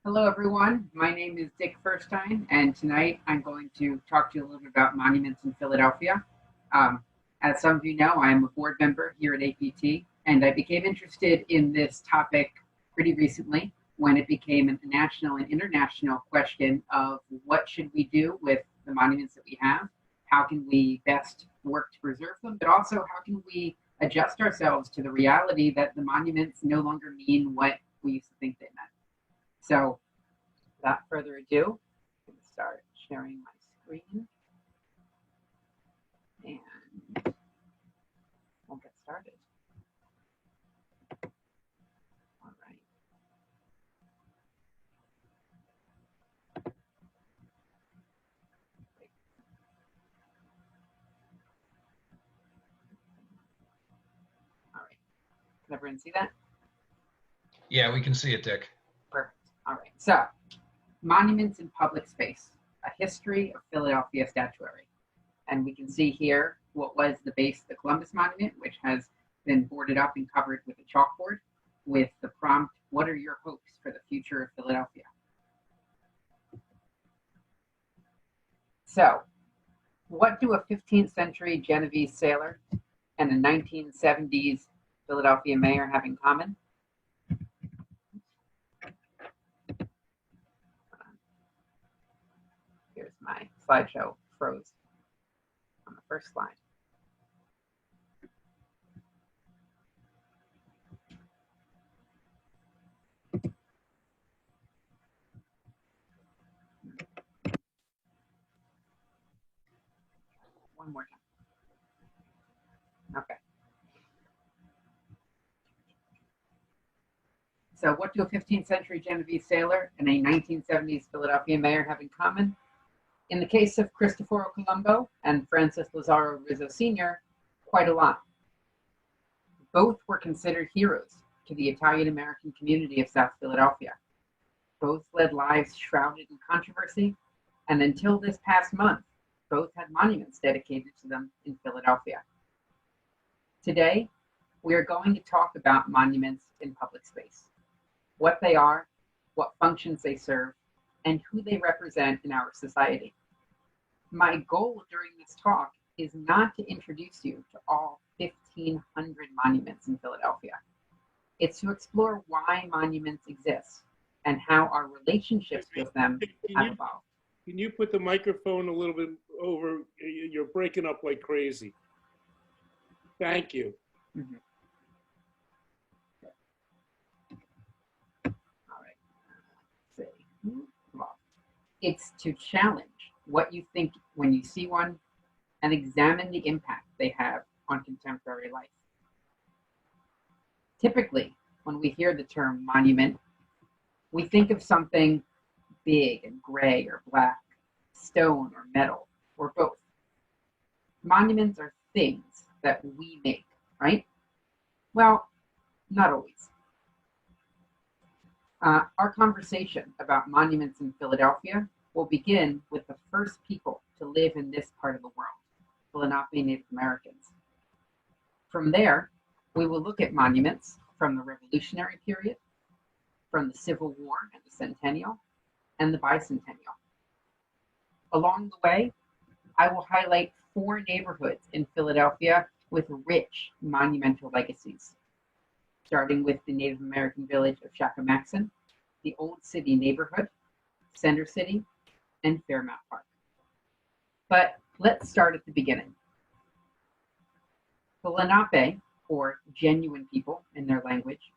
Hello, everyone. My name is Dick Furstein, and tonight I'm going to talk to you a little bit about monuments in Philadelphia. Um, as some of you know, I am a board member here at APT, and I became interested in this topic pretty recently when it became a national and international question of what should we do with the monuments that we have? How can we best work to preserve them? But also, how can we adjust ourselves to the reality that the monuments no longer mean what we used to think they meant? So, without further ado, I'm going to start sharing my screen and we'll get started. All right. Great. All right. Can everyone see that? Yeah, we can see it, Dick. Perfect. All right. So, monuments in public space, a history of Philadelphia statuary. And we can see here what was the base of the Columbus Monument, which has been boarded up and covered with a chalkboard with the prompt, "What are your hopes for the future of Philadelphia?" So, what do a 15th century Genovese sailor and a 1970s Philadelphia mayor have in common? Here's my slideshow froze on the first slide. One more time. Okay. So what do a 15th century Genovese sailor and a 1970s Philadelphia mayor have in common? In the case of Cristoforo Columbo and Francis Lazaro Rizzo Sr., quite a lot. Both were considered heroes to the Italian-American community of South Philadelphia. Both led lives shrouded in controversy, and until this past month, both had monuments dedicated to them in Philadelphia. Today, we are going to talk about monuments in public space, what they are, what functions they serve, and who they represent in our society. My goal during this talk is not to introduce you to all 1,500 monuments in Philadelphia. It's to explore why monuments exist and how our relationships with them have evolved. Can you put the microphone a little bit over? You're breaking up like crazy. Thank you. Mhm. All right. Let's see. Well, it's to challenge what you think when you see one and examine the impact they have on contemporary life. Typically, when we hear the term monument, we think of something big and gray or black, stone or metal, or both. Monuments are things that we make, right? Well, not always. Our conversation about monuments in Philadelphia will begin with the first people to live in this part of the world, the Lenape Native Americans. From there, we will look at monuments from the Revolutionary period, from the Civil War and the Centennial, and the Bicentennial. Along the way, I will highlight 4 neighborhoods in Philadelphia with rich monumental legacies, starting with the Native American village of Shakamaxon, the Old City neighborhood, Center City, and Fairmount Park. But let's start at the beginning. The Lenape, or genuine people in their language,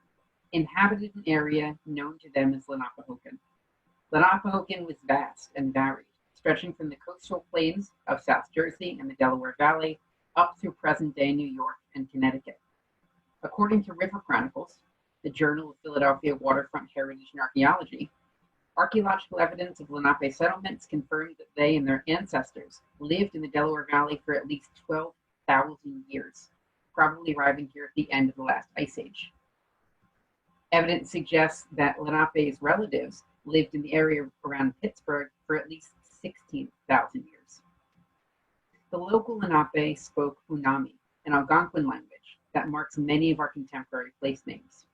inhabited an area known to them as Lenapehoking. Lenapehoking was vast and varied, stretching from the coastal plains of South Jersey and the Delaware Valley up through present-day New York and Connecticut. According to River Chronicles, the Journal of Philadelphia Waterfront Heritage and Archaeology, archaeological evidence of Lenape settlements confirmed that they and their ancestors lived in the Delaware Valley for at least 12,000 years, probably arriving here at the end of the last ice age. Evidence suggests that Lenape's relatives lived in the area around Pittsburgh for at least 16,000 years. The local Lenape spoke Unami, an Algonquin language that marks many of our contemporary place names.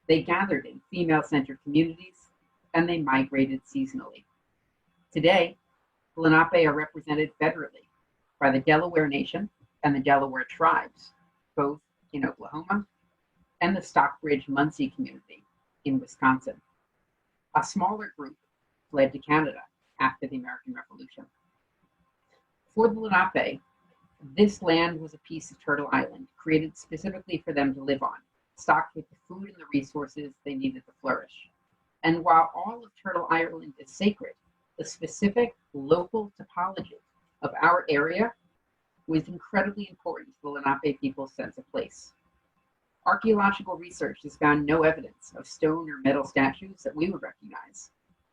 They gathered in female-centered communities, and they migrated seasonally. Today, the Lenape are represented federally by the Delaware Nation and the Delaware tribes, both in Oklahoma, and the Stockbridge-Muncie community in Wisconsin. A smaller group fled to Canada after the American Revolution. For the Lenape, this land was a piece of Turtle Island created specifically for them to live on, stocked with the food and the resources they needed to flourish. And while all of Turtle Island is sacred, the specific local topology of our area was incredibly important to the Lenape people's sense of place. Archaeological research has found no evidence of stone or metal statues that we would recognize,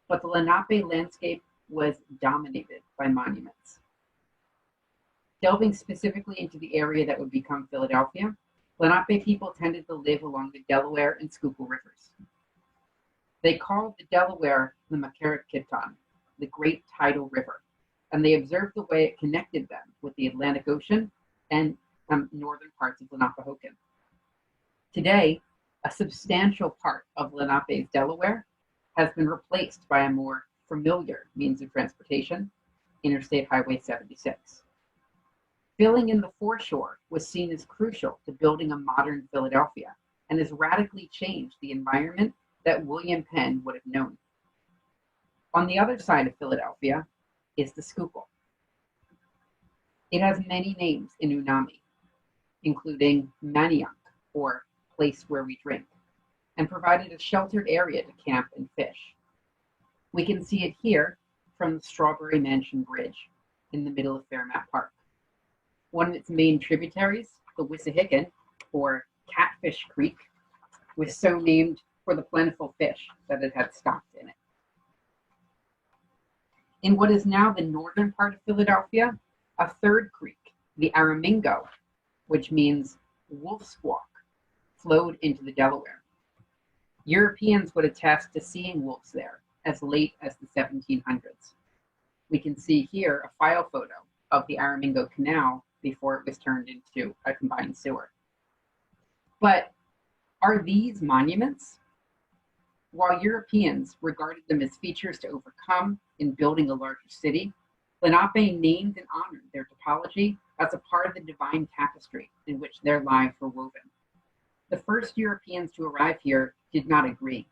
but the Lenape landscape was dominated by monuments. Delving specifically into the area that would become Philadelphia, Lenape people tended to live along the Delaware and Schuylkill rivers. They called the Delaware the Makarakitan, the Great Tidal River, and they observed the way it connected them with the Atlantic Ocean and northern parts of Lenapehoking. Today, a substantial part of Lenape's Delaware has been replaced by a more familiar means of transportation, Interstate Highway 76. Filling in the foreshore was seen as crucial to building a modern Philadelphia and has radically changed the environment that William Penn would have known. On the other side of Philadelphia is the Schuylkill. It has many names in Unami, including Manayunk, or place where we drink, and provided a sheltered area to camp and fish. We can see it here from the Strawberry Mansion Bridge in the middle of Fairmount Park. One of its main tributaries, the Wissahickon, or Catfish Creek, was so named for the plentiful fish that it had stocked in it. In what is now the northern part of Philadelphia, a third creek, the Aramingo, which means wolf squawk, flowed into the Delaware. Europeans would attest to seeing wolves there as late as the 1700s. We can see here a file photo of the Aramingo Canal before it was turned into a combined sewer. But are these monuments? While Europeans regarded them as features to overcome in building a larger city, Lenape named and honored their topology as a part of the divine tapestry in which their lives were woven. The first Europeans to arrive here did not agree,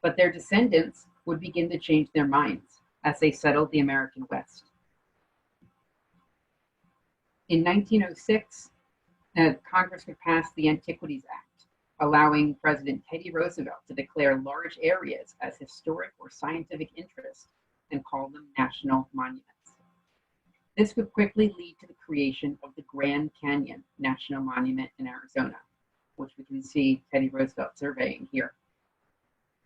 but their descendants would begin to change their minds as they settled the American West. In 1906, Congress would pass the Antiquities Act, allowing President Teddy Roosevelt to declare large areas as historic or scientific interest and call them national monuments. This would quickly lead to the creation of the Grand Canyon National Monument in Arizona, which we can see Teddy Roosevelt surveying here.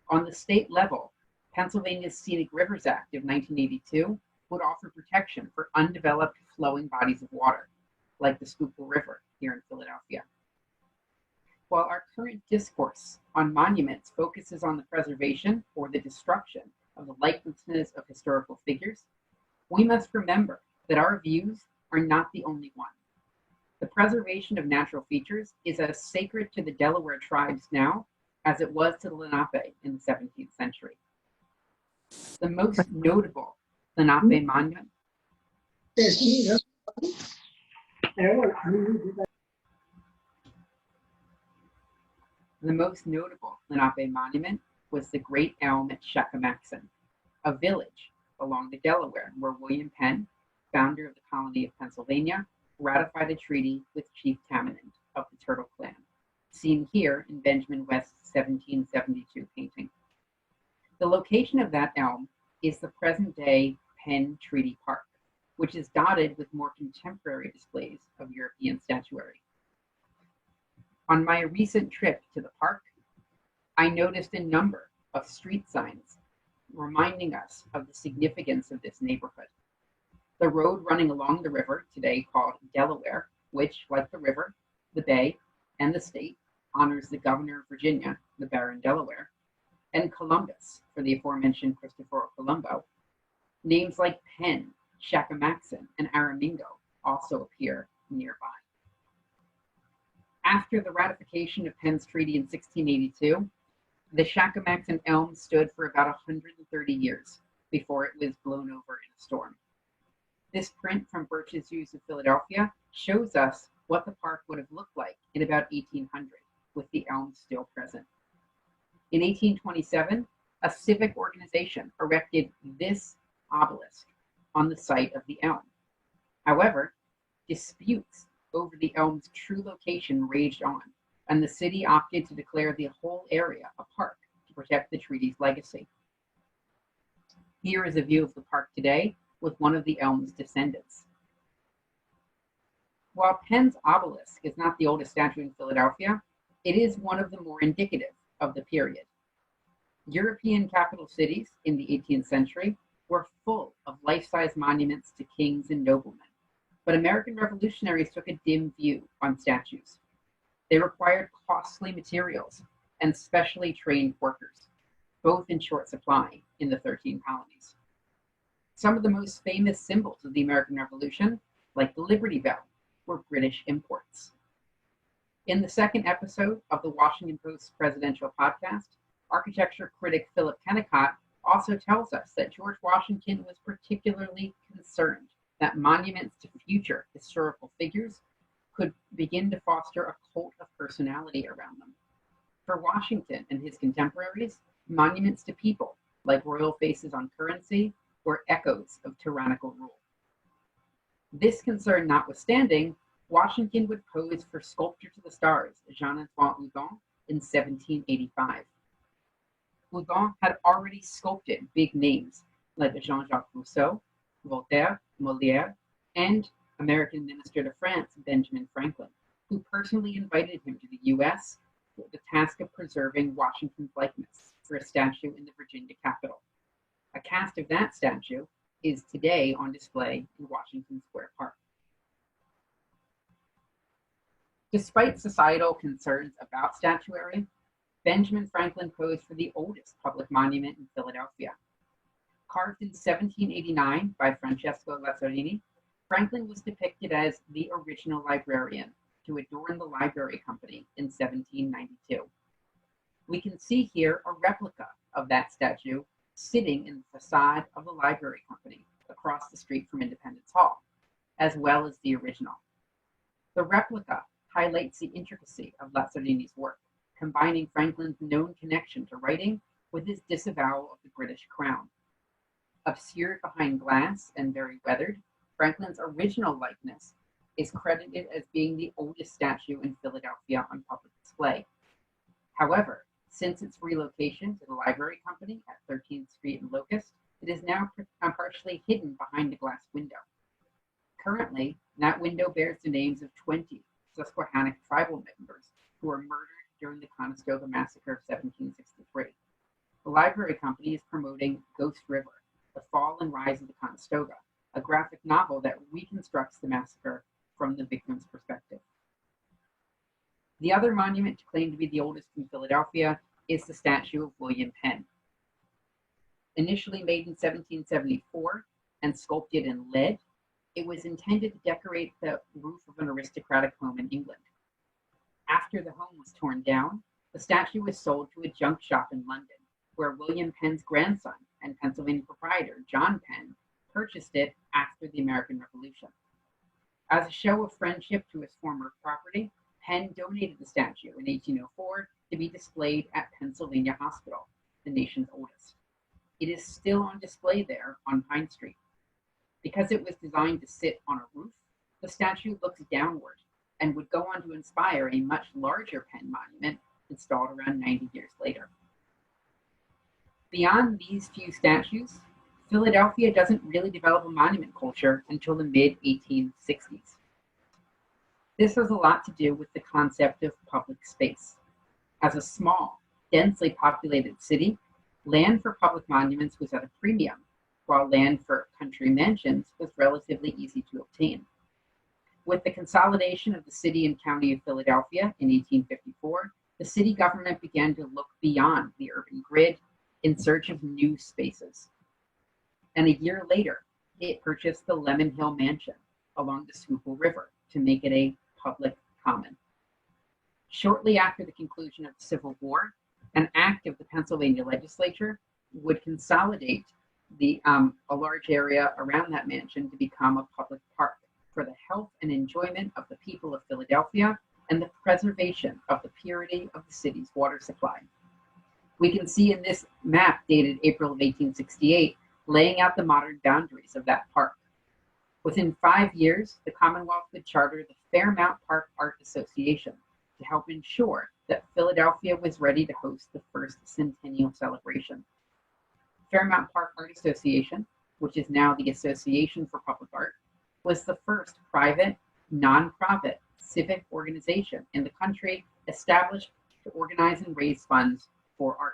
On the state level, Pennsylvania's Scenic Rivers Act of 1982 would offer protection for undeveloped flowing bodies of water, like the Schuylkill River here in Philadelphia. While our current discourse on monuments focuses on the preservation or the destruction of the likenessness of historical figures, we must remember that our views are not the only one. The preservation of natural features is as sacred to the Delaware tribes now as it was to the Lenape in the 17th century. The most notable Lenape monument was the Great Elm at Shakamaxon, a village along the Delaware where William Penn, founder of the colony of Pennsylvania, ratified a treaty with Chief Tamanend of the Turtle Clan, seen here in Benjamin West's 1772 painting. The location of that elm is the present-day Penn Treaty Park, which is dotted with more contemporary displays of European statuary. On my recent trip to the park, I noticed a number of street signs reminding us of the significance of this neighborhood. The road running along the river, today called Delaware, which, like the river, the bay, and the state, honors the governor of Virginia, the Baron Delaware, and Columbus, for the aforementioned Christopher Columbo. Names like Penn, Shakamaxon, and Aramingo also appear nearby. After the ratification of Penn's treaty in 1682, The Shakamakton elm stood for about 130 years before it was blown over in a storm. This print from Birch's Views of Philadelphia shows us what the park would have looked like in about 1800, with the elm still present. In 1827, a civic organization erected this obelisk on the site of the elm. However, disputes over the elm's true location raged on, and the city opted to declare the whole area a park to protect the treaty's legacy. Here is a view of the park today with one of the elm's descendants. While Penn's obelisk is not the oldest statue in Philadelphia, it is one of the more indicative of the period. European capital cities in the 18th century were full of life-size monuments to kings and noblemen, but American revolutionaries took a dim view on statues. They required costly materials and specially trained workers, both in short supply in the 13 colonies. Some of the most famous symbols of the American Revolution, like the Liberty Bell, were British imports. In the second episode of the Washington Post presidential podcast, architecture critic Philip Kennicott also tells us that George Washington was particularly concerned that monuments to future historical figures could begin to foster a cult of personality around them. For Washington and his contemporaries, monuments to people, like royal faces on currency, were echoes of tyrannical rule. This concern notwithstanding, Washington would pose for Sculptor to the Stars, Jean-Antoine Houdon, in 1785. Houdon had already sculpted big names like Jean-Jacques Rousseau, Voltaire, Molière, and American Minister to France, Benjamin Franklin, who personally invited him to the U.S. for the task of preserving Washington's likeness for a statue in the Virginia Capitol. A cast of that statue is today on display in Washington Square Park. Despite societal concerns about statuary, Benjamin Franklin posed for the oldest public monument in Philadelphia. Carved in 1789 by Francesco Lazarini, Franklin was depicted as the original librarian to adorn the library company in 1792. We can see here a replica of that statue sitting in the facade of the library company across the street from Independence Hall, as well as the original. The replica highlights the intricacy of Lazarini's work, combining Franklin's known connection to writing with his disavowal of the British crown. Obscured behind glass and very weathered, Franklin's original likeness is credited as being the oldest statue in Philadelphia on public display. However, since its relocation to the library company at 13th Street and Locust, it is now partially hidden behind a glass window. Currently, that window bears the names of 20 Susquehannock tribal members who were murdered during the Conestoga Massacre of 1763. The library company is promoting Ghost River, The Fall and Rise of the Conestoga, a graphic novel that reconstructs the massacre from the victim's perspective. The other monument claimed to be the oldest in Philadelphia is the statue of William Penn. Initially made in 1774 and sculpted in lead, it was intended to decorate the roof of an aristocratic home in England. After the home was torn down, the statue was sold to a junk shop in London, where William Penn's grandson and Pennsylvania proprietor, John Penn, purchased it after the American Revolution. As a show of friendship to his former property, Penn donated the statue in 1804 to be displayed at Pennsylvania Hospital, the nation's oldest. It is still on display there on Pine Street. Because it was designed to sit on a roof, the statue looks downward and would go on to inspire a much larger Penn monument installed around 90 years later. Beyond these few statues, Philadelphia doesn't really develop a monument culture until the mid-1860s. This has a lot to do with the concept of public space. As a small, densely populated city, land for public monuments was at a premium, while land for country mansions was relatively easy to obtain. With the consolidation of the city and county of Philadelphia in 1854, the city government began to look beyond the urban grid in search of new spaces. And a year later, it purchased the Lemon Hill Mansion along the Schuylkill River to make it a public common. Shortly after the conclusion of the Civil War, An act of the Pennsylvania legislature would consolidate a large area around that mansion to become a public park for the health and enjoyment of the people of Philadelphia and the preservation of the purity of the city's water supply. We can see in this map dated April of 1868, laying out the modern boundaries of that park. Within 5 years, the Commonwealth would charter the Fairmount Park Art Association to help ensure that Philadelphia was ready to host the first centennial celebration. Fairmount Park Art Association, which is now the Association for Public Art, was the first private, nonprofit civic organization in the country established to organize and raise funds for art.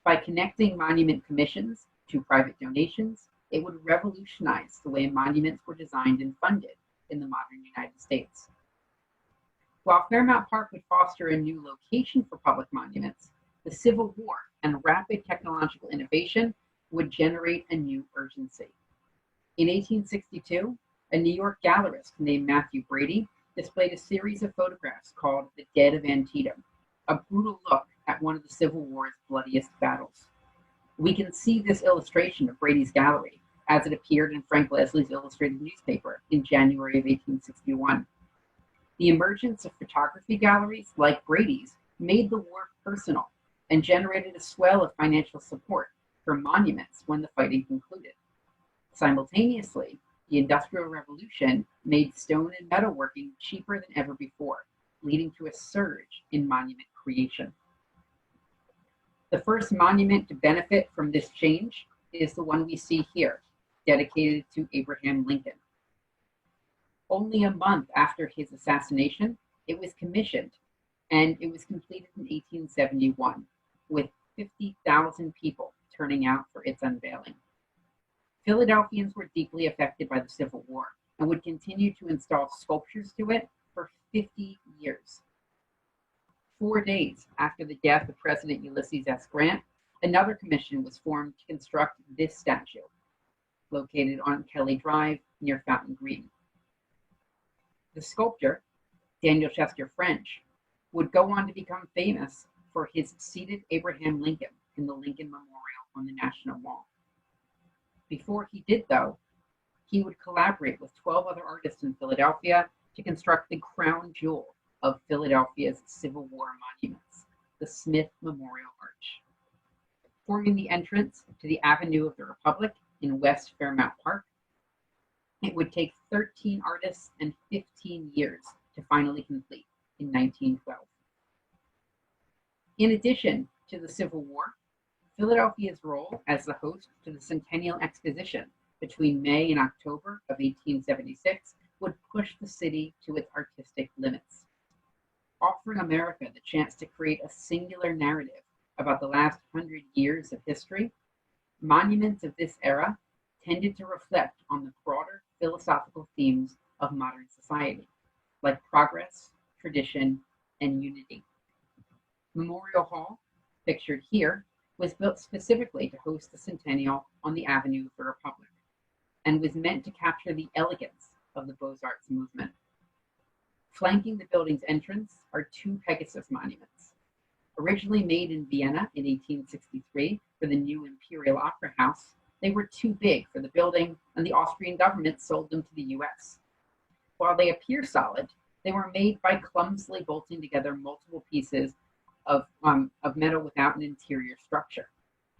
By connecting monument commissions to private donations, it would revolutionize the way monuments were designed and funded in the modern United States. While Fairmount Park would foster a new location for public monuments, the Civil War and rapid technological innovation would generate a new urgency. In 1862, a New York gallerist named Matthew Brady displayed a series of photographs called The Dead of Antietam, a brutal look at one of the Civil War's bloodiest battles. We can see this illustration of Brady's gallery as it appeared in Frank Leslie's illustrated newspaper in January of 1861. The emergence of photography galleries like Brady's made the war personal and generated a swell of financial support for monuments when the fighting concluded. Simultaneously, the Industrial Revolution made stone and metalworking cheaper than ever before, leading to a surge in monument creation. The first monument to benefit from this change is the one we see here, dedicated to Abraham Lincoln. Only a month after his assassination, it was commissioned, and it was completed in 1871, with 50,000 people turning out for its unveiling. Philadelphians were deeply affected by the Civil War and would continue to install sculptures to it for 50 years. 4 days after the death of President Ulysses S. Grant, another commission was formed to construct this statue, located on Kelly Drive near Fountain Green. The sculptor, Daniel Chester French, would go on to become famous for his seated Abraham Lincoln in the Lincoln Memorial on the National Mall. Before he did, though, he would collaborate with 12 other artists in Philadelphia to construct the crown jewel of Philadelphia's Civil War monuments, the Smith Memorial Arch. Forming the entrance to the Avenue of the Republic in West Fairmount Park, it would take 13 artists and 15 years to finally complete in 1912. In addition to the Civil War, Philadelphia's role as the host to the Centennial Exposition between May and October of 1876 would push the city to its artistic limits, offering America the chance to create a singular narrative about the last 100 years of history. Monuments of this era tended to reflect on the broader philosophical themes of modern society, like progress, tradition, and unity. Memorial Hall, pictured here, was built specifically to host the centennial on the Avenue of the Republic, and was meant to capture the elegance of the Beaux-Arts movement. Flanking the building's entrance are 2 Pegasus monuments. Originally made in Vienna in 1863 for the new Imperial Opera House, they were too big for the building, and the Austrian government sold them to the US. While they appear solid, they were made by clumsily bolting together multiple pieces of metal without an interior structure.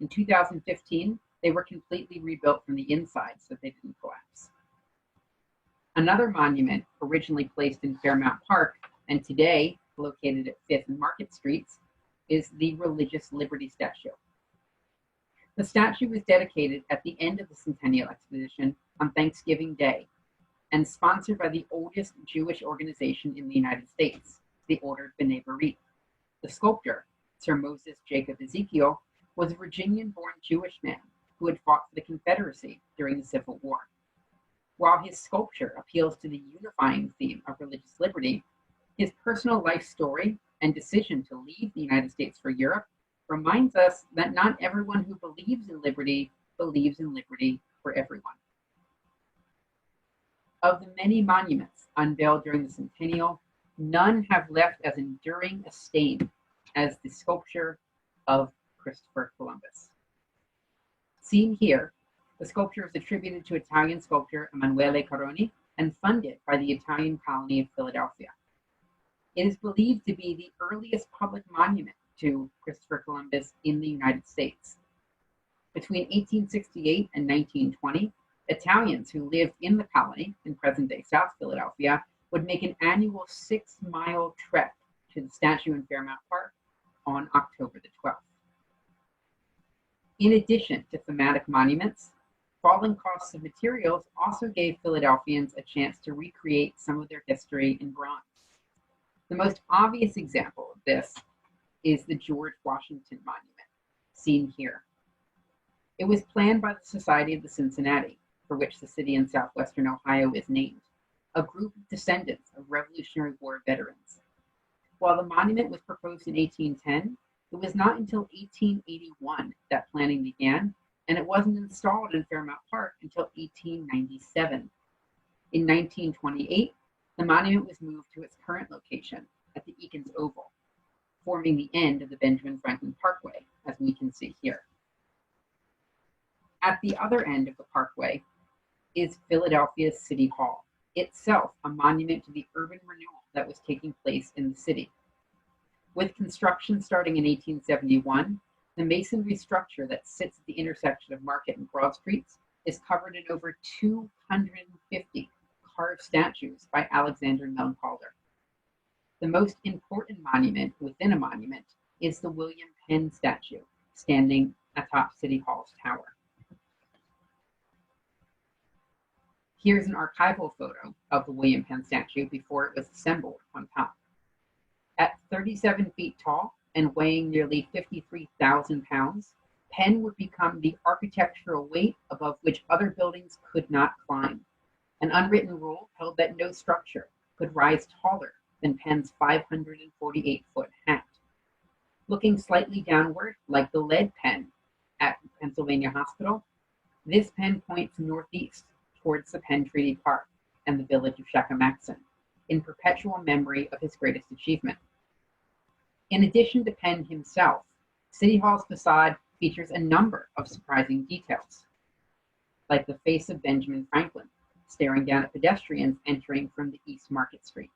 In 2015, they were completely rebuilt from the inside so they didn't collapse. Another monument, originally placed in Fairmount Park and today located at 5th and Market Streets, is the Religious Liberty statue. The statue was dedicated at the end of the Centennial Exposition on Thanksgiving Day and sponsored by the oldest Jewish organization in the United States, the Order B'nai B'rith. The sculptor, Sir Moses Jacob Ezekiel, was a Virginian-born Jewish man who had fought for the Confederacy during the Civil War. While his sculpture appeals to the unifying theme of religious liberty, his personal life story and decision to leave the United States for Europe reminds us that not everyone who believes in liberty for everyone. Of the many monuments unveiled during the centennial, none have left as enduring a stain as the sculpture of Christopher Columbus. Seen here, the sculpture is attributed to Italian sculptor Emanuele Caroni and funded by the Italian colony of Philadelphia. It is believed to be the earliest public monument to Christopher Columbus in the United States. Between 1868 and 1920, Italians who lived in the colony in present-day South Philadelphia would make an annual 6-mile trek to the statue in Fairmount Park on October the 12th. In addition to thematic monuments, falling costs of materials also gave Philadelphians a chance to recreate some of their history in bronze. The most obvious example of this is the George Washington Monument, seen here. It was planned by the Society of the Cincinnati, for which the city in southwestern Ohio is named, a group of descendants of Revolutionary War veterans. While the monument was proposed in 1810, it was not until 1881 that planning began, and it wasn't installed in Fairmount Park until 1897. In 1928, the monument was moved to its current location at the Eakins Oval, forming the end of the Benjamin Franklin Parkway, as we can see here. At the other end of the Parkway is Philadelphia's City Hall, itself a monument to the urban renewal that was taking place in the city. With construction starting in 1871, the masonry structure that sits at the intersection of Market and Broad Streets is covered in over 250 carved statues by Alexander Milne Calder. The most important monument within a monument is the William Penn statue, standing atop City Hall's tower. Here's an archival photo of the William Penn statue before it was assembled on top. At 37 feet tall and weighing nearly 53,000 pounds, Penn would become the architectural weight above which other buildings could not climb. An unwritten rule held that no structure could rise taller than Penn's 548-foot hat. Looking slightly downward, like the lead pen at Pennsylvania Hospital, this pen points northeast towards the Penn Treaty Park and the village of Shakamaxon, in perpetual memory of his greatest achievement. In addition to Penn himself, City Hall's facade features a number of surprising details, like the face of Benjamin Franklin, staring down at pedestrians entering from the East Market Street.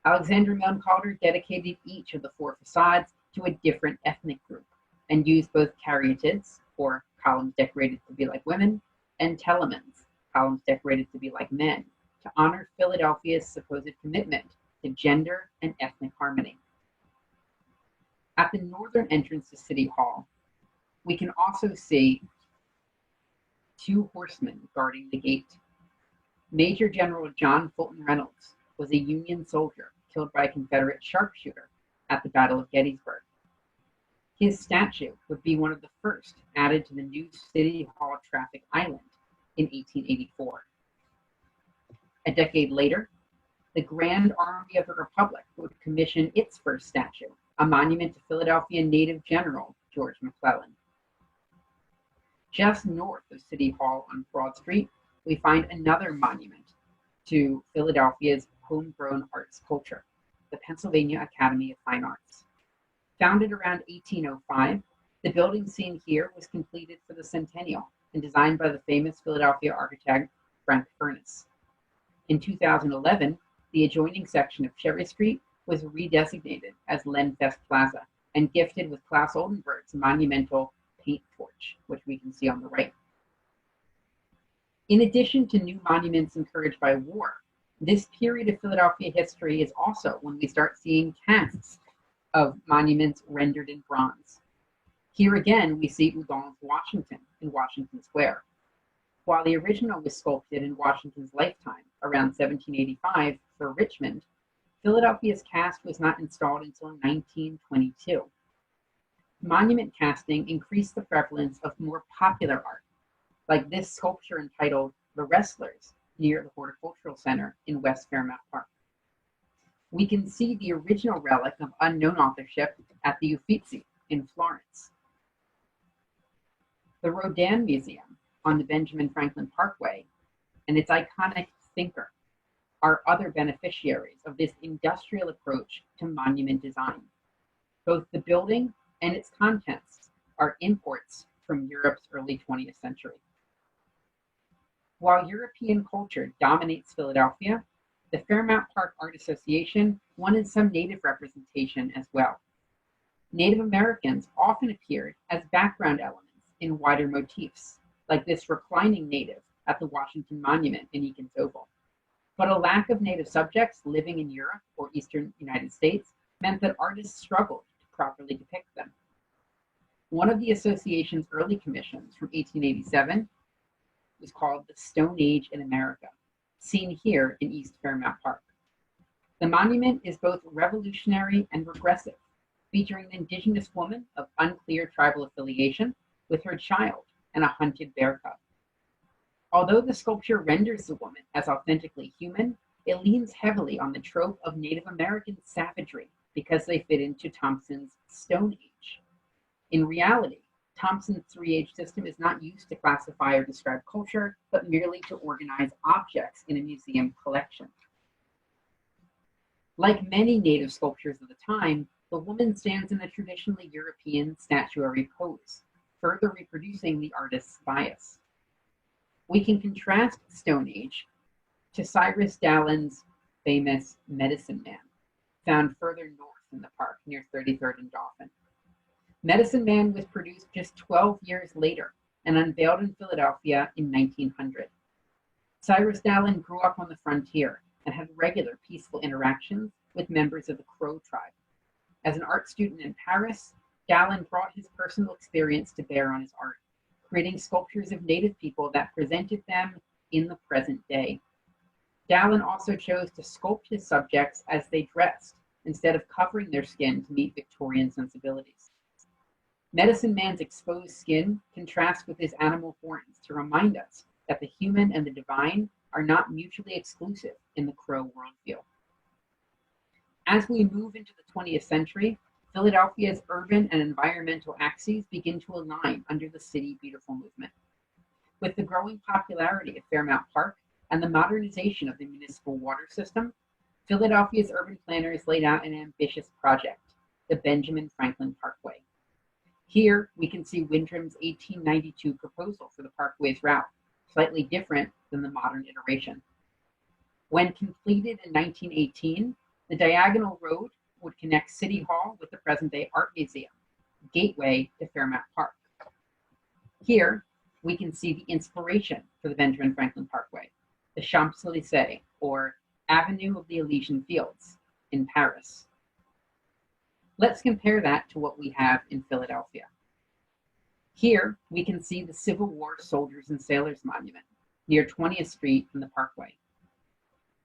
Alexander Milne Calder dedicated each of the 4 facades to a different ethnic group and used both caryatids, or columns decorated to be like women, and telemens, columns decorated to be like men, to honor Philadelphia's supposed commitment to gender and ethnic harmony. At the northern entrance to City Hall, we can also see 2 horsemen guarding the gate. Major General John Fulton Reynolds was a Union soldier killed by a Confederate sharpshooter at the Battle of Gettysburg. His statue would be one of the first added to the new City Hall traffic island in 1884. A decade later, the Grand Army of the Republic would commission its first statue, a monument to Philadelphia native General George McClellan. Just north of City Hall on Broad Street, we find another monument to Philadelphia's homegrown arts culture, the Pennsylvania Academy of Fine Arts. Founded around 1805, the building seen here was completed for the centennial and designed by the famous Philadelphia architect Frank Furness. In 2011, the adjoining section of Cherry Street was redesignated as Lenfest Plaza and gifted with Claes Oldenburg's monumental paint torch, which we can see on the right. In addition to new monuments encouraged by war, this period of Philadelphia history is also when we start seeing casts of monuments rendered in bronze. Here again, we see Houdon's Washington in Washington Square. While the original was sculpted in Washington's lifetime, around 1785, for Richmond, Philadelphia's cast was not installed until 1922. Monument casting increased the prevalence of more popular art, like this sculpture entitled The Wrestlers, near the Horticultural Center in West Fairmount Park. We can see the original relic of unknown authorship at the Uffizi in Florence. The Rodin Museum on the Benjamin Franklin Parkway and its iconic thinker are other beneficiaries of this industrial approach to monument design. Both the building and its contents are imports from Europe's early 20th century. While European culture dominates Philadelphia, the Fairmount Park Art Association wanted some Native representation as well. Native Americans often appeared as background elements in wider motifs, like this reclining native at the Washington Monument in Eakins Oval. But a lack of Native subjects living in Europe or Eastern United States meant that artists struggled to properly depict them. One of the association's early commissions from 1887 was called The Stone Age in America, seen here in East Fairmount Park. The monument is both revolutionary and regressive, featuring an indigenous woman of unclear tribal affiliation with her child and a hunted bear cub. Although the sculpture renders the woman as authentically human, it leans heavily on the trope of Native American savagery because they fit into Thompson's Stone Age. In reality, Thompson's three-age system is not used to classify or describe culture, but merely to organize objects in a museum collection. Like many Native sculptures of the time, the woman stands in a traditionally European statuary pose, further reproducing the artist's bias. We can contrast Stone Age to Cyrus Dallin's famous Medicine Man, found further north in the park near 33rd and Dauphin. Medicine Man was produced just 12 years later and unveiled in Philadelphia in 1900. Cyrus Dallin grew up on the frontier and had regular peaceful interactions with members of the Crow tribe. As an art student in Paris, Dallin brought his personal experience to bear on his art, creating sculptures of Native people that presented them in the present day. Dallin also chose to sculpt his subjects as they dressed, instead of covering their skin to meet Victorian sensibilities. Medicine Man's exposed skin contrasts with his animal horns to remind us that the human and the divine are not mutually exclusive in the Crow worldview. As we move into the 20th century, Philadelphia's urban and environmental axes begin to align under the City Beautiful movement. With the growing popularity of Fairmount Park and the modernization of the municipal water system, Philadelphia's urban planners laid out an ambitious project, the Benjamin Franklin Parkway. Here, we can see Windrum's 1892 proposal for the Parkway's route, slightly different than the modern iteration. When completed in 1918, the diagonal road would connect City Hall with the present-day Art Museum, gateway to Fairmount Park. Here, we can see the inspiration for the Benjamin Franklin Parkway, the Champs-Élysées, or Avenue of the Elysian Fields, in Paris. Let's compare that to what we have in Philadelphia. Here, we can see the Civil War Soldiers and Sailors Monument near 20th Street and the Parkway.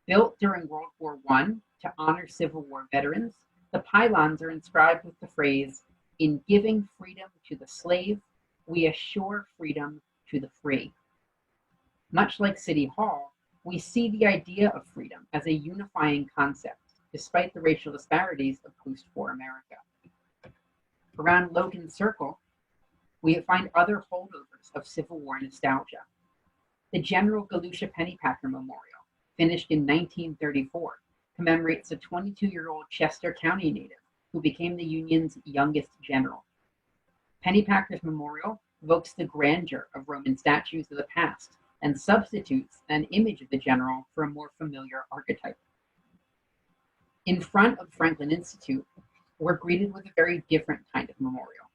Built during World War I to honor Civil War veterans, the pylons are inscribed with the phrase, "In giving freedom to the slave, we assure freedom to the free." Much like City Hall, we see the idea of freedom as a unifying concept, despite the racial disparities of post-war America. Around Logan Circle, we find other holdovers of Civil War nostalgia. The General Galutia Pennypacker Memorial, finished in 1934, commemorates a 22-year-old Chester County native who became the Union's youngest general. Pennypacker's Memorial evokes the grandeur of Roman statues of the past and substitutes an image of the general for a more familiar archetype. In front of Franklin Institute, we're greeted with a very different kind of memorial.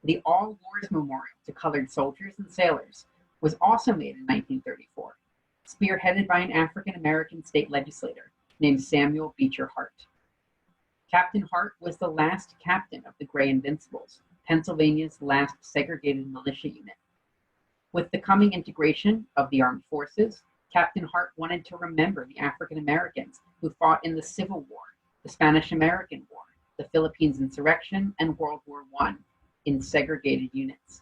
The All Wars Memorial to colored soldiers and sailors was also made in 1934, spearheaded by an African-American state legislator named Samuel Beecher Hart. Captain Hart was the last captain of the Gray Invincibles, Pennsylvania's last segregated militia unit. With the coming integration of the armed forces, Captain Hart wanted to remember the African Americans who fought in the Civil War, the Spanish-American War, the Philippines insurrection, and World War I in segregated units.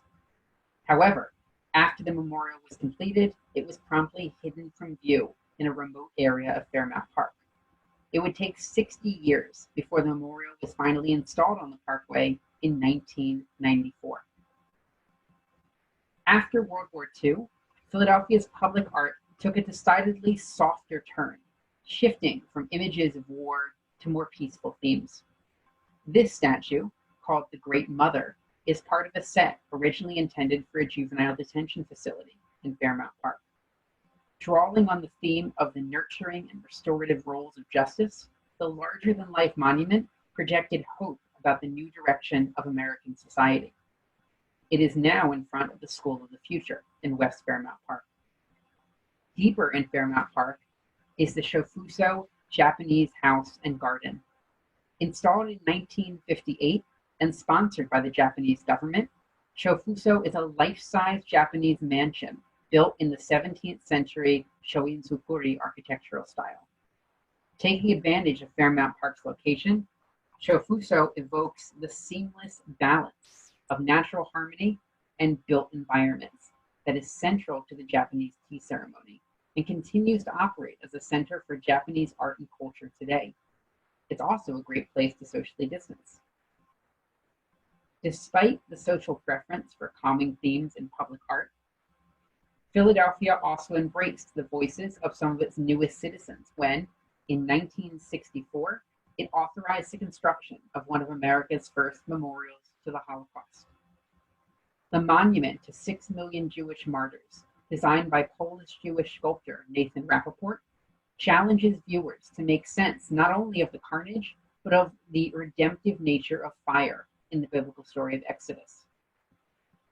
However, after the memorial was completed, it was promptly hidden from view in a remote area of Fairmount Park. It would take 60 years before the memorial was finally installed on the Parkway in 1994. After World War II, Philadelphia's public art took a decidedly softer turn, shifting from images of war to more peaceful themes. This statue, called The Great Mother, is part of a set originally intended for a juvenile detention facility in Fairmount Park. Drawing on the theme of the nurturing and restorative roles of justice, the larger-than-life monument projected hope about the new direction of American society. It is now in front of the School of the Future in West Fairmount Park. Deeper in Fairmount Park is the Shofuso Japanese House and Garden. Installed in 1958 and sponsored by the Japanese government, Shofuso is a life-size Japanese mansion built in the 17th century Shoinzukuri architectural style. Taking advantage of Fairmount Park's location, Shofuso evokes the seamless balance of natural harmony and built environments that is central to the Japanese tea ceremony and continues to operate as a center for Japanese art and culture today. It's also a great place to socially distance. Despite the social preference for calming themes in public art, Philadelphia also embraced the voices of some of its newest citizens when, in 1964, it authorized the construction of one of America's first memorials to the Holocaust. The monument to 6 million Jewish martyrs, designed by Polish Jewish sculptor Nathan Rappaport, challenges viewers to make sense not only of the carnage, but of the redemptive nature of fire in the biblical story of Exodus.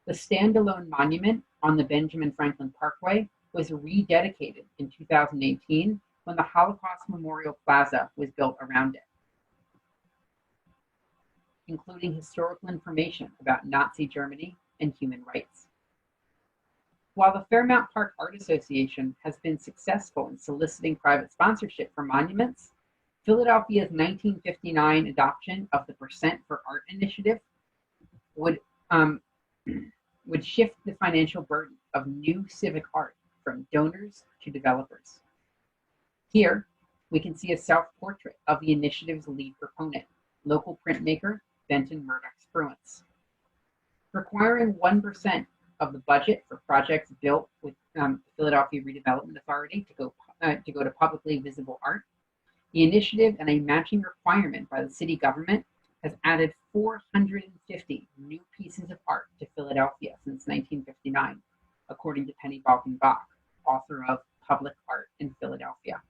The standalone monument on the Benjamin Franklin Parkway was rededicated in 2018 when the Holocaust Memorial Plaza was built around it, including historical information about Nazi Germany and human rights. While the Fairmount Park Art Association has been successful in soliciting private sponsorship for monuments, Philadelphia's 1959 adoption of the Percent for Art initiative would shift the financial burden of new civic art from donors to developers. Here, we can see a self-portrait of the initiative's lead proponent, local printmaker Benton Murdoch Spruance. Requiring 1% of the budget for projects built with the Philadelphia Redevelopment Authority to go to publicly visible art, the initiative and a matching requirement by the city government has added 450 new pieces of art to Philadelphia since 1959, according to Penny Balkenbach, author of Public Art in Philadelphia.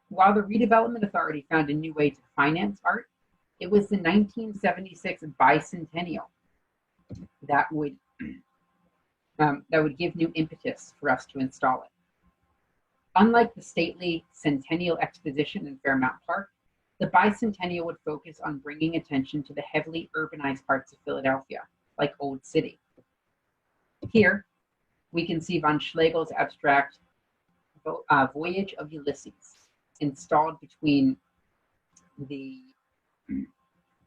While the Redevelopment Authority found a new way to finance art, it was the 1976 bicentennial that would give new impetus for us to install it. Unlike the stately Centennial Exposition in Fairmount Park, the bicentennial would focus on bringing attention to the heavily urbanized parts of Philadelphia, like Old City. Here, we can see von Schlegel's abstract Voyage of Ulysses, installed between the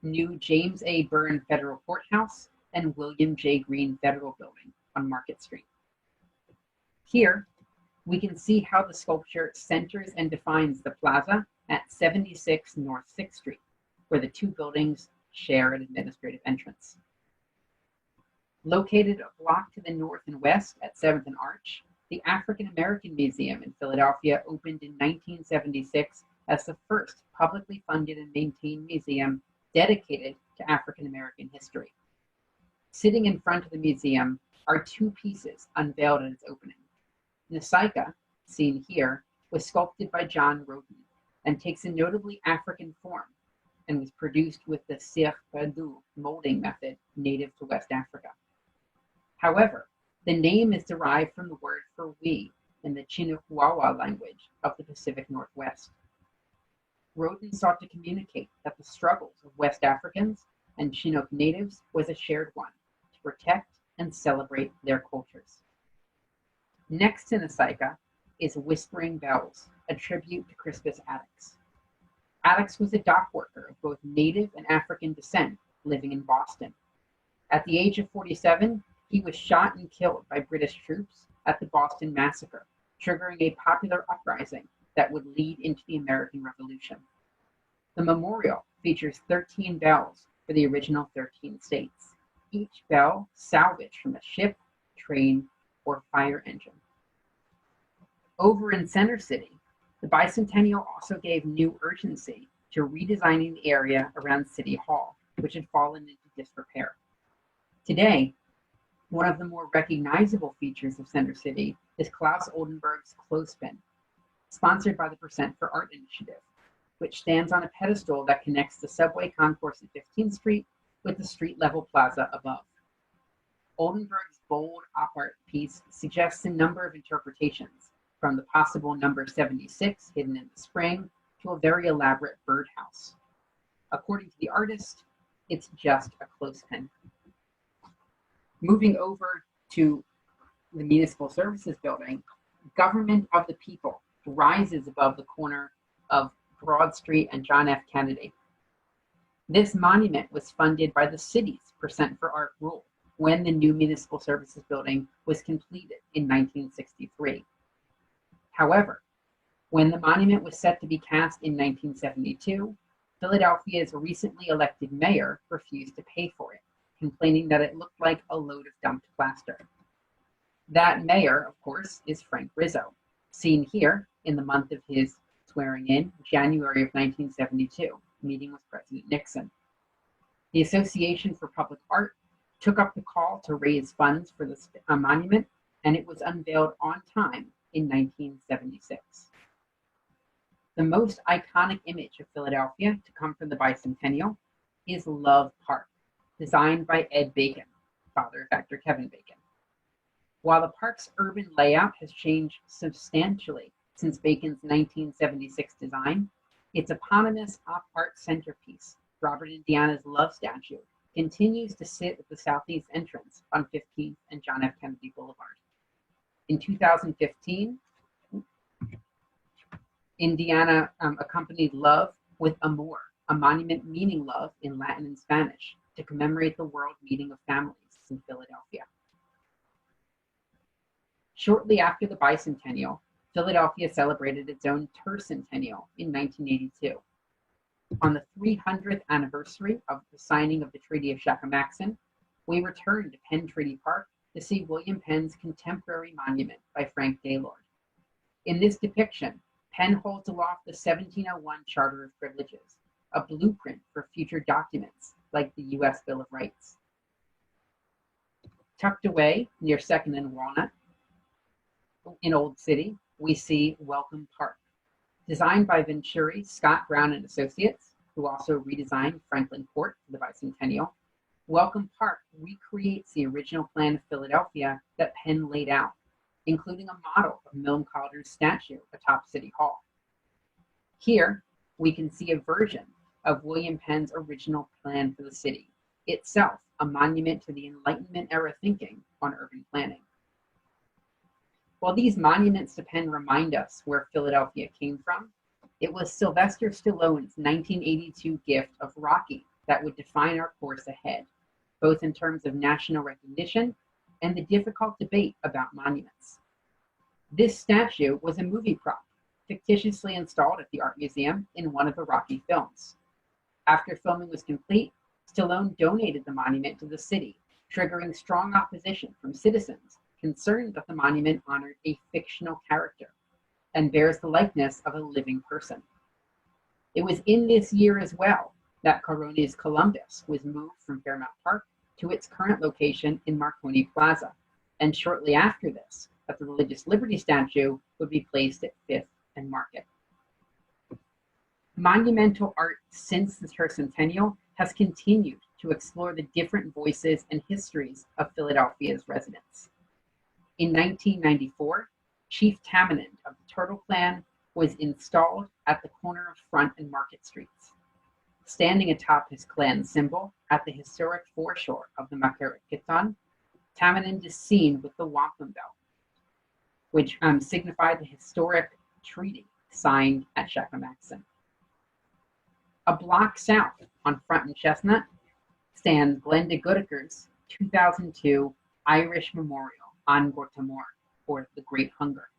new James A. Byrne Federal Courthouse and William J. Green Federal Building on Market Street. Here, we can see how the sculpture centers and defines the plaza at 76 North 6th Street, where the two buildings share an administrative entrance. Located a block to the north and west at 7th and Arch, the African American Museum in Philadelphia opened in 1976 as the first publicly funded and maintained museum dedicated to African American history. Sitting in front of the museum are two pieces unveiled at its opening. Nasaika, seen here, was sculpted by John Roden and takes a notably African form and was produced with the Sirpadu molding method native to West Africa. However, the name is derived from the word for we in the Chinukwawa language of the Pacific Northwest. Roden sought to communicate that the struggles of West Africans and Chinook natives was a shared one to protect and celebrate their cultures. Next to Nasaika is Whispering Bells, a tribute to Crispus Attucks. Attucks was a dock worker of both native and African descent living in Boston. At the age of 47, he was shot and killed by British troops at the Boston Massacre, triggering a popular uprising that would lead into the American Revolution. The memorial features 13 bells for the original 13 states, each bell salvaged from a ship, train, or fire engine. Over in Center City, the bicentennial also gave new urgency to redesigning the area around City Hall which had fallen into disrepair. Today, one of the more recognizable features of Center City is Klaus Oldenburg's clothespin, sponsored by the Percent for Art initiative, which stands on a pedestal that connects the subway concourse at 15th Street with the street-level plaza above. Oldenburg's bold op art piece suggests a number of interpretations, from the possible number 76 hidden in the spring to a very elaborate birdhouse. According to the artist, it's just a clothespin. Moving over to the Municipal Services Building, Government of the People rises above the corner of Broad Street and John F. Kennedy. This monument was funded by the city's Percent for Art rule when the new Municipal Services Building was completed in 1963. However, when the monument was set to be cast in 1972, Philadelphia's recently elected mayor refused to pay for it, complaining that it looked like a load of dumped plaster. That mayor, of course, is Frank Rizzo, seen here in the month of his swearing in, January of 1972, meeting with President Nixon. The Association for Public Art took up the call to raise funds for the monument, and it was unveiled on time in 1976. The most iconic image of Philadelphia to come from the bicentennial is Love Park, designed by Ed Bacon, father of actor Kevin Bacon. While the park's urban layout has changed substantially since Bacon's 1976 design, its eponymous op art centerpiece, Robert Indiana's Love Statue, continues to sit at the southeast entrance on 15th and John F. Kennedy Boulevard. In 2015, Indiana accompanied Love with Amor, a monument meaning love in Latin and Spanish, to commemorate the World Meeting of Families in Philadelphia. Shortly after the bicentennial, Philadelphia celebrated its own tercentennial in 1982. On the 300th anniversary of the signing of the Treaty of Shakamakson, we returned to Penn Treaty Park to see William Penn's contemporary monument by Frank Gaylord. In this depiction, Penn holds aloft the 1701 Charter of Privileges, a blueprint for future documents like the U.S. Bill of Rights. Tucked away near 2nd and Walnut in Old City, we see Welcome Park. Designed by Venturi, Scott Brown and Associates, who also redesigned Franklin Court for the bicentennial, Welcome Park recreates the original plan of Philadelphia that Penn laid out, including a model of Milne Calder's statue atop City Hall. Here, we can see a version of William Penn's original plan for the city, itself a monument to the Enlightenment era thinking on urban planning. While these monuments to Penn remind us where Philadelphia came from, it was Sylvester Stallone's 1982 gift of Rocky that would define our course ahead, both in terms of national recognition and the difficult debate about monuments. This statue was a movie prop, fictitiously installed at the Art Museum in one of the Rocky films. After filming was complete, Stallone donated the monument to the city, triggering strong opposition from citizens concerned that the monument honored a fictional character and bears the likeness of a living person. It was in this year as well that Caroni's Columbus was moved from Fairmount Park to its current location in Marconi Plaza, and shortly after this, that the Religious Liberty statue would be placed at 5th and Market. Monumental art since the tercentennial has continued to explore the different voices and histories of Philadelphia's residents. In 1994, Chief Tamanend of the Turtle Clan was installed at the corner of Front and Market Streets. Standing atop his clan symbol at the historic foreshore of the Macquarie Kitan, Tamanend is seen with the wampum belt, which signified the historic treaty signed at Shakamakson. A block south on Front and Chestnut stands Glenda Goodacre's 2002 Irish Memorial on Gortamor, or the Great Hunger.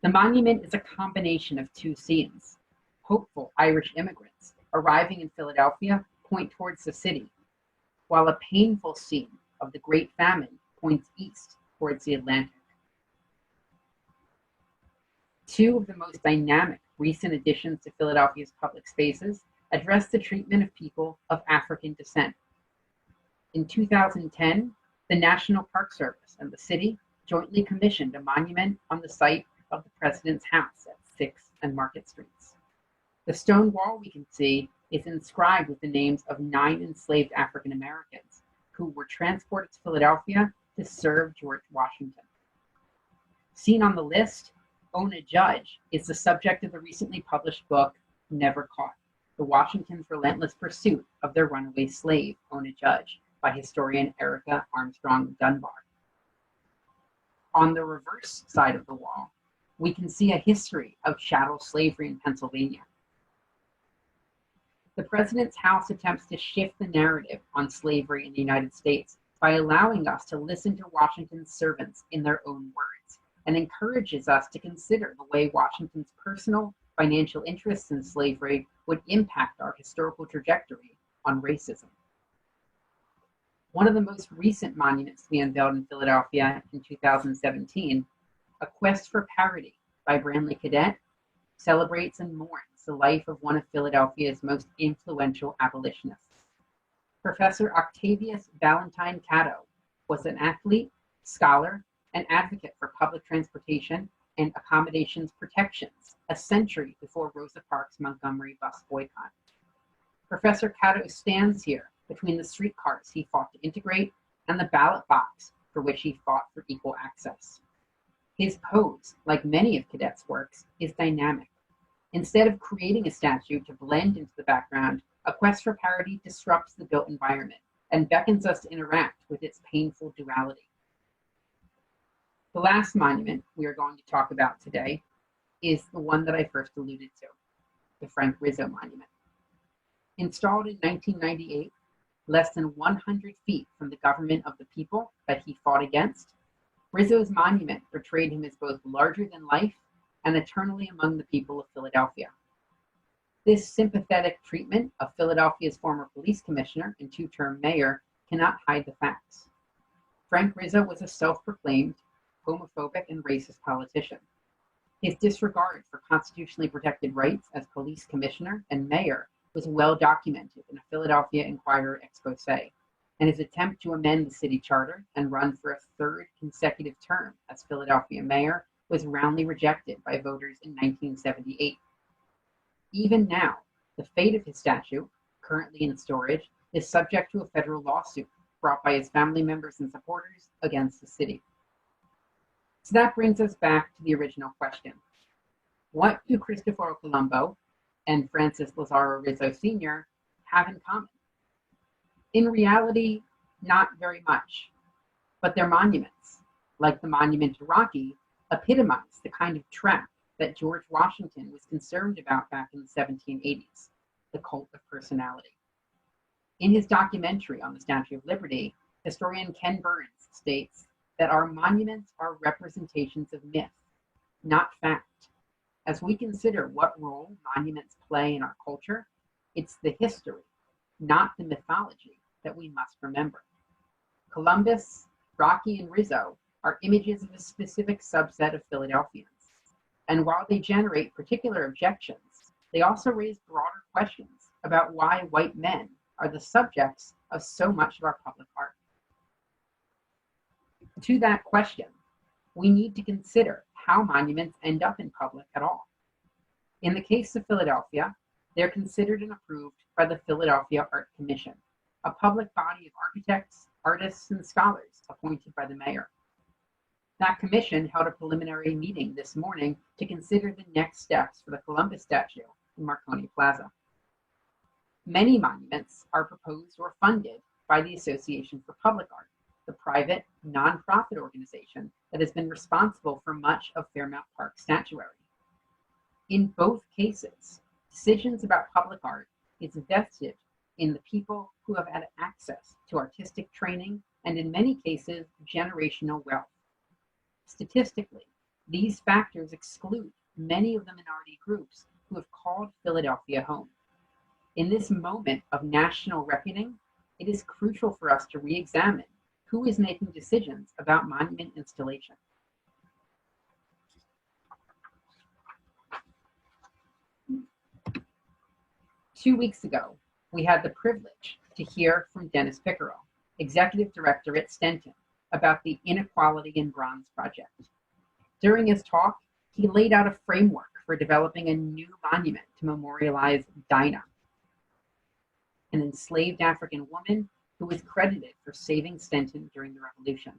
The monument is a combination of two scenes. Hopeful Irish immigrants arriving in Philadelphia point towards the city, while a painful scene of the Great Famine points east towards the Atlantic. Two of the most dynamic recent additions to Philadelphia's public spaces addressed the treatment of people of African descent. In 2010, the National Park Service and the city jointly commissioned a monument on the site of the president's house at 6th and Market Streets. The stone wall we can see is inscribed with the names of 9 enslaved African Americans who were transported to Philadelphia to serve George Washington. Seen on the list, Ona Judge is the subject of the recently published book, Never Caught, The Washington's Relentless Pursuit of Their Runaway Slave, Ona Judge, by historian Erica Armstrong Dunbar. On the reverse side of the wall, we can see a history of chattel slavery in Pennsylvania. The president's house attempts to shift the narrative on slavery in the United States by allowing us to listen to Washington's servants in their own words, and encourages us to consider the way Washington's personal financial interests in slavery would impact our historical trajectory on racism. One of the most recent monuments to be unveiled in Philadelphia in 2017, A Quest for Parity by Brantley Cadet, celebrates and mourns the life of one of Philadelphia's most influential abolitionists. Professor Octavius Valentine Catto was an athlete, scholar, and advocate for public transportation and accommodations protections a century before Rosa Parks' Montgomery bus boycott. Professor Catto stands here between the streetcars he fought to integrate and the ballot box for which he fought for equal access. His pose, like many of Cadet's works, is dynamic. Instead of creating a statue to blend into the background, A Quest for Parity disrupts the built environment and beckons us to interact with its painful duality. The last monument we are going to talk about today is the one that I first alluded to, the Frank Rizzo Monument. Installed in 1998, less than 100 feet from the government of the people that he fought against, Rizzo's monument portrayed him as both larger than life and eternally among the people of Philadelphia. This sympathetic treatment of Philadelphia's former police commissioner and 2-term mayor cannot hide the facts. Frank Rizzo was a self-proclaimed homophobic and racist politician. His disregard for constitutionally protected rights as police commissioner and mayor was well documented in a Philadelphia Inquirer expose, and his attempt to amend the city charter and run for a 3rd consecutive term as Philadelphia mayor was roundly rejected by voters in 1978. Even now, the fate of his statue, currently in storage, is subject to a federal lawsuit brought by his family members and supporters against the city. So that brings us back to the original question. What do Cristoforo Colombo and Francis Lazaro Rizzo Sr. have in common? In reality, not very much, but their monuments, like the monument to Rocky, epitomize the kind of trap that George Washington was concerned about back in the 1780s, the cult of personality. In his documentary on the Statue of Liberty, historian Ken Burns states that our monuments are representations of myth, not fact. As we consider what role monuments play in our culture, it's the history, not the mythology, that we must remember. Columbus, Rocky, and Rizzo are images of a specific subset of Philadelphians. And while they generate particular objections, they also raise broader questions about why white men are the subjects of so much of our public art. To that question, we need to consider how monuments end up in public at all. In the case of Philadelphia, they're considered and approved by the Philadelphia Art Commission, a public body of architects, artists, and scholars appointed by the mayor. That commission held a preliminary meeting this morning to consider the next steps for the Columbus statue in Marconi Plaza. Many monuments are proposed or funded by the Association for Public Art, the private, nonprofit organization that has been responsible for much of Fairmount Park statuary. In both cases, decisions about public art is vested in the people who have had access to artistic training and, in many cases, generational wealth. Statistically, these factors exclude many of the minority groups who have called Philadelphia home. In this moment of national reckoning, it is crucial for us to re-examine who is making decisions about monument installation. 2 weeks ago, we had the privilege to hear from Dennis Pickerel, Executive Director at Stenton, about the Inequality in Bronze project. During his talk, he laid out a framework for developing a new monument to memorialize Dinah, an enslaved African woman who was credited for saving Stenton during the Revolution.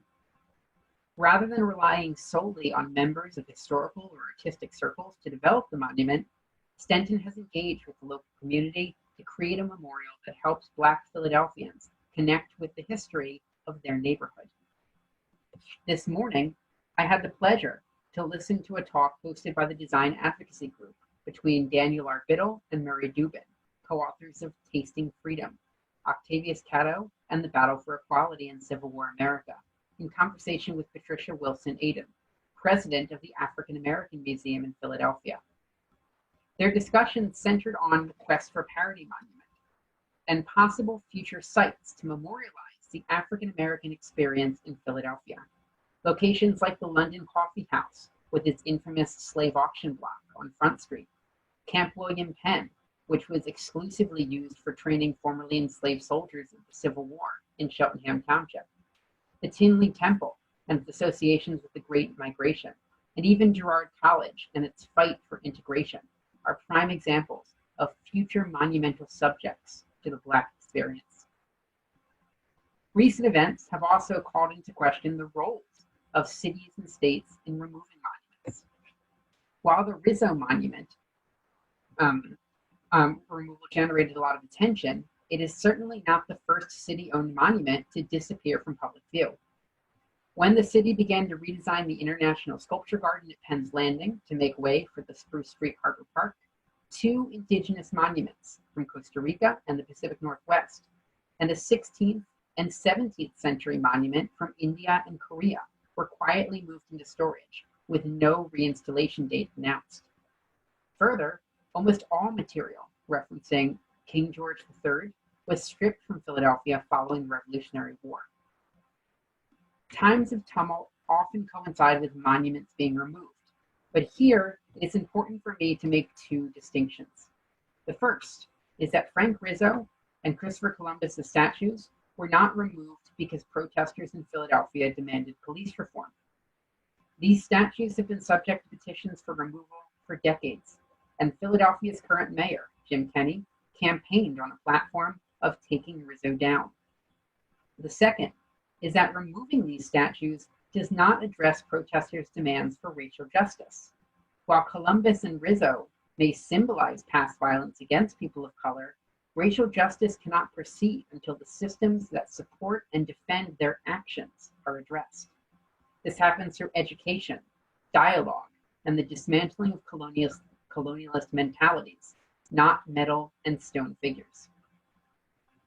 Rather than relying solely on members of historical or artistic circles to develop the monument, Stenton has engaged with the local community to create a memorial that helps Black Philadelphians connect with the history of their neighborhood. This morning, I had the pleasure to listen to a talk hosted by the Design Advocacy Group between Daniel R. Biddle and Murray Dubin, co-authors of Tasting Freedom, Octavius Catto and the Battle for Equality in Civil War America, in conversation with Patricia Wilson Adem, president of the African American Museum in Philadelphia. Their discussion centered on the Quest for Parity Monument and possible future sites to memorialize the African American experience in Philadelphia. Locations like the London Coffee House, with its infamous slave auction block on Front Street, Camp William Penn, which was exclusively used for training formerly enslaved soldiers of the Civil War in Cheltenham Township, the Tinley Temple and its associations with the Great Migration, and even Girard College and its fight for integration are prime examples of future monumental subjects to the Black experience. Recent events have also called into question the roles of cities and states in removing monuments. While the Rizzo monument removal generated a lot of attention, it is certainly not the first city-owned monument to disappear from public view. When the city began to redesign the International Sculpture Garden at Penn's Landing to make way for the Spruce Street Harbor Park, 2 indigenous monuments from Costa Rica and the Pacific Northwest, and a 16th and 17th century monument from India and Korea were quietly moved into storage, with no reinstallation date announced. Further, almost all material referencing King George III was stripped from Philadelphia following the Revolutionary War. Times of tumult often coincide with monuments being removed, but here it is important for me to make 2 distinctions. The first is that Frank Rizzo and Christopher Columbus' statues were not removed because protesters in Philadelphia demanded police reform. These statues have been subject to petitions for removal for decades, and Philadelphia's current mayor, Jim Kenney, campaigned on a platform of taking Rizzo down. The second is that removing these statues does not address protesters' demands for racial justice. While Columbus and Rizzo may symbolize past violence against people of color, racial justice cannot proceed until the systems that support and defend their actions are addressed. This happens through education, dialogue, and the dismantling of colonialist mentalities, not metal and stone figures.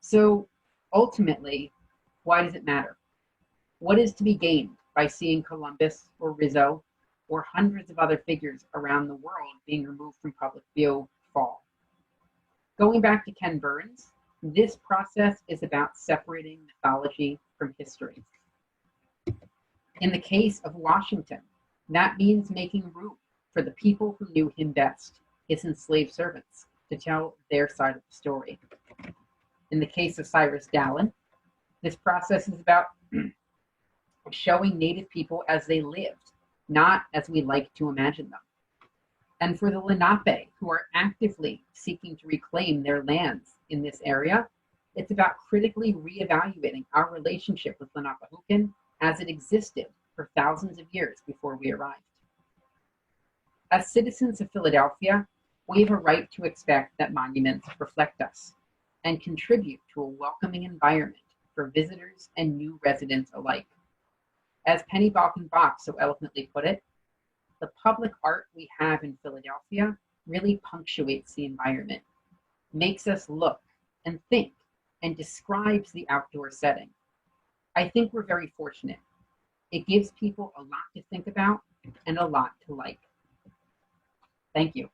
So ultimately, why does it matter? What is to be gained by seeing Columbus or Rizzo or hundreds of other figures around the world being removed from public view fall? Going back to Ken Burns, this process is about separating mythology from history. In the case of Washington, that means making room for the people who knew him best, his enslaved servants, to tell their side of the story. In the case of Cyrus Dallin, this process is about showing Native people as they lived, not as we like to imagine them. And for the Lenape, who are actively seeking to reclaim their lands in this area, it's about critically reevaluating our relationship with Lenapehoking as it existed for thousands of years before we arrived. As citizens of Philadelphia, we have a right to expect that monuments reflect us and contribute to a welcoming environment for visitors and new residents alike. As Penny Balkenbach so eloquently put it, the public art we have in Philadelphia really punctuates the environment, makes us look and think, and describes the outdoor setting. I think we're very fortunate. It gives people a lot to think about and a lot to like. Thank you.